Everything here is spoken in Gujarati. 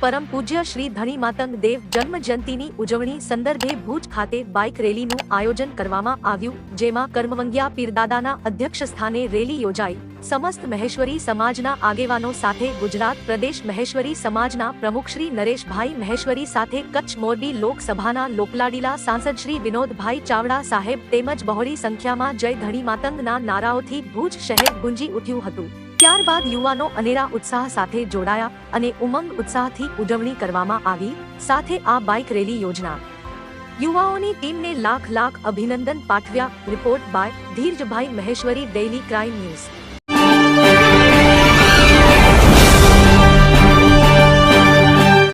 પરમ પૂજ્ય શ્રી ધણી માતંગ દેવ જન્મ જયંતિની ઉજવણી સંદર્ભે ભુજ ખાતે બાઇક રેલીનું આયોજન કરવામાં આવ્યું, જેમાં કર્મવંગ્યા પીરદાદાના અધ્યક્ષ સ્થાને રેલી યોજાઈ। સમસ્ત મહેશ્વરી સમાજના આગેવાનો સાથે ગુજરાત પ્રદેશ મહેશ્વરી સમાજના પ્રમુખ શ્રી નરેશભાઈ મહેશ્વરી સાથે કચ્છ મોરબી લોકસભાના લોકલાડીલા સાંસદ શ્રી વિનોદભાઈ ચાવડા સાહેબ તેમજ બહોળી સંખ્યામાં જય ધણી માતંગના નારાઓથી ભુજ શહેર ગુંજી ઉઠ્યું હતું। ત્યારબાદ યુવાનો અનેરા ઉત્સાહ સાથે જોડાયા અને ઉમંગ ઉત્સાહથી ઉજવણી કરવામાં આવી। સાથે આ બાઇક રેલી યોજનાર યુવાઓની ટીમને લાખ લાખ અભિનંદન પાઠવ્યા। Report by Dhirajbhai Maheshwari, daily crime news.